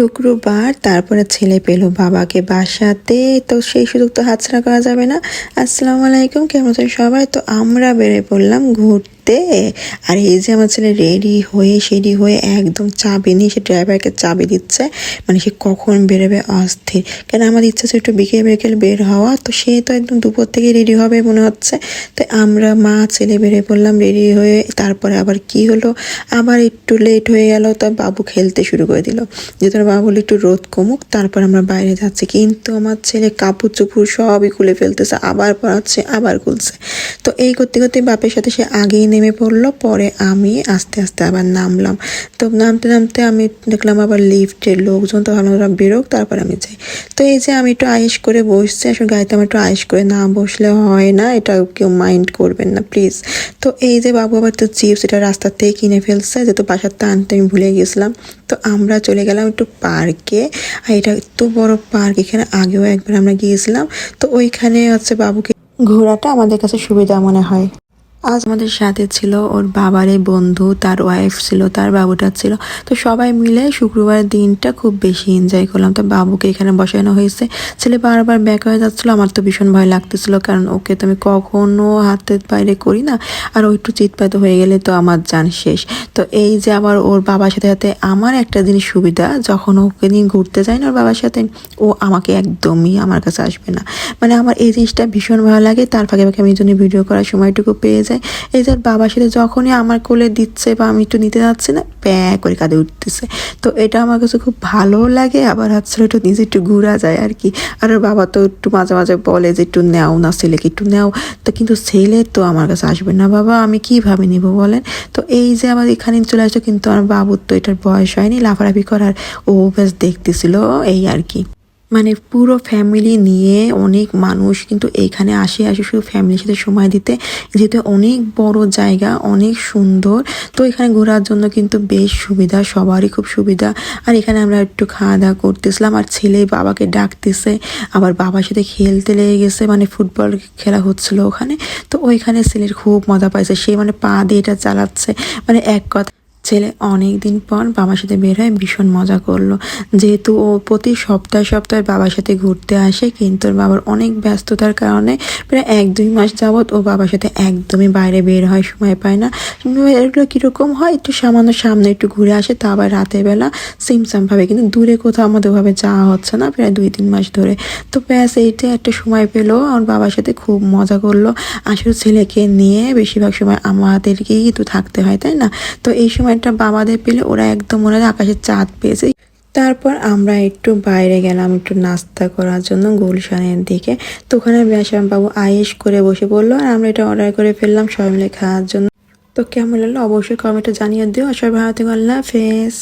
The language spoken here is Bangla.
শুক্রবার তারপরে ছেলে পেল বাবাকে বাসাতে, তো সেই সুযোগ তো হাতছাড়া করা যাবে না। আসসালামু আলাইকুম, কেমন আছেন সবাই? তো আমরা বেরিয়ে পড়লাম ঘুরতে। আর এই যে আমার ছেলে রেডি হয়ে একদম চাবি নিয়ে সে ড্রাইভারকে চাবি দিচ্ছে, মানে সে কখন বেরোবে অস্থির। কেন আমার ইচ্ছা ছিল একটু বিকেল বের হওয়া, তো সে তো একদম দুপুর থেকে রেডি হবে মনে হচ্ছে। তো আমরা মা ছেলে বেরিয়ে পড়লাম রেডি হয়ে। তারপরে আবার কি হলো, আবার একটু লেট হয়ে গেল, তো বাবু খেলতে শুরু করে দিল। যেহেতু বাবা বলে একটু রোদ কমুক, তারপর আমরা বাইরে যাচ্ছি। কিন্তু আমার ছেলে কাপড় চোপড় সবই খুলে ফেলতেছে, আবার পড়াচ্ছে আবার খুলছে। তো এই করতে করতে বাপের সাথে সে আগেই নেমে পড়লো, পরে আমি আস্তে আস্তে আবার নামলাম। তো নামতে আমি দেখলাম আবার লিফটের লোকজন, তো ভাবলাম ওরা বেরোক তারপর আমি যাই। তো এই যে আমি একটু আয়েস করে বসছি, আসলে গাড়িতে আমার একটু আয়েস করে না বসলে হয় না, এটা কেউ মাইন্ড করবেন না প্লিজ। তো এই যে বাবু আবার তো চিপস এটা রাস্তাতেই কিনে ফেলছে, যেহেতু বাসাতে আনতে আমি ভুলে গেছিলাম। তো আমরা চলে গেলাম একটু পার্কে। আর এটা এত বড় পার্ক, এখানে আগেও একবার আমরা গিয়েছিলাম। তো ওইখানে হচ্ছে বাবুকে ঘোরাটা আমাদের কাছে সুবিধা মনে হয়। আজ আমাদের সাথে ছিল ওর বাবারই বন্ধু, তার ওয়াইফ ছিল, তার বাবুটা ছিল। তো সবাই মিলে শুক্রবার দিনটা খুব বেশি এনজয় করলাম। তো বাবুকে এখানে বসানো হয়েছে, ছেলে বারবার ব্যাক হয়ে যাচ্ছিলো, আমার তো ভীষণ ভয় লাগতেছিল, কারণ ওকে তো আমি কখনো হাতের বাইরে করি না। আর ও একটু চিৎপাত হয়ে গেলে তো আমার জান শেষ। তো এই যে আবার ওর বাবার সাথে আমার একটা জিনিস সুবিধা, যখন ওকে নিয়ে ঘুরতে যাই না ওর বাবার সাথে, ও আমাকে একদমই আমার কাছে আসবে না। মানে আমার এই জিনিসটা ভীষণ ভালো লাগে। তার ফাঁকে ফাঁকে আমি জন্য ভিডিও করার সময়টুকু পেয়ে যাই। এই যে বাবার সাথে যখনই আমার কোলে দিচ্ছে বা আমি একটু নিতে যাচ্ছি না, প্যাঁ করে কাঁধে উঠতেছে। তো এটা আমার কাছে খুব ভালো লাগে। আবার হচ্ছে একটু নিজে একটু ঘুরা যায় আর কি। আর ওর বাবা তো একটু মাঝে মাঝে বলে যে একটু নেও না, ছেলেকে একটু নেও। তো কিন্তু ছেলে তো আমার কাছে আসবে না, বাবা আমি কিভাবে নিব বলেন। তো এই যে আমার এখানে চলে আসলো, কিন্তু আমার বাবুর তো এটার বয়স হয়নি লাফালাফি করার, ও ব্যাস দেখতেছিল এই আর কি। মানে পুরো ফ্যামিলি নিয়ে অনেক মানুষ কিন্তু এইখানে আসে শুধু ফ্যামিলির সাথে সময় দিতে, যেহেতু অনেক বড় জায়গা, অনেক সুন্দর। তো এখানে ঘোরার জন্য কিন্তু বেশ সুবিধা, সবারই খুব সুবিধা। আর এখানে আমরা একটু খাওয়া দাওয়া করতেছিলাম, আর ছেলে বাবাকে ডাকতেছে, আবার বাবার সাথে খেলতে লেগে গেছে, মানে ফুটবল খেলা হচ্ছিল ওখানে। তো ওইখানে ছেলের খুব মজা পাইছে, সে মানে পা দিয়ে এটা চালাচ্ছে, মানে এক কথা ছেলে অনেক দিন পর বাবার সাথে বের হয়ে ভীষণ মজা করলো। যেহেতু ও প্রতি সপ্তাহে বাবার সাথে ঘুরতে আসে, কিন্তু ওর বাবার অনেক ব্যস্ততার কারণে প্রায় 1-2 মাস যাবৎ ও বাবার সাথে একদমই বাইরে বের হয়, সময় পায় না। এগুলো কীরকম হয়, একটু সামান্য সামনে একটু ঘুরে আসে, তা আবার রাতের বেলা সিমসামভাবে, কিন্তু দূরে কোথাও আমাদের ওভাবে যাওয়া হচ্ছে না প্রায় 2-3 মাস ধরে। তো ব্যাস এইটা একটা সময় পেলো, আমার বাবার সাথে খুব মজা করলো। আসলে ছেলেকে নিয়ে বেশিরভাগ সময় আমাদেরকেই তো থাকতে হয়, তাই না? তো এই সময়টা বাবাদের পেলে ওরা একদম মনে হয় আকাশের চাঁদ পেয়েছে। তারপর আমরা একটু বাইরে গেলাম একটু নাস্তা করার জন্য গুলশানের দিকে। তো ওখানে বেশাম বাবু আয়েশ করে বসে পড়লো, আর আমরা এটা অর্ডার করে ফেললাম সবাই মিলে খাওয়ার জন্য। তো কেমন লাগলো অবশ্যই কমেন্টে জানিয়ে দিও। আর সবাই ভালো থেকো, আল্লাহ হাফেজ।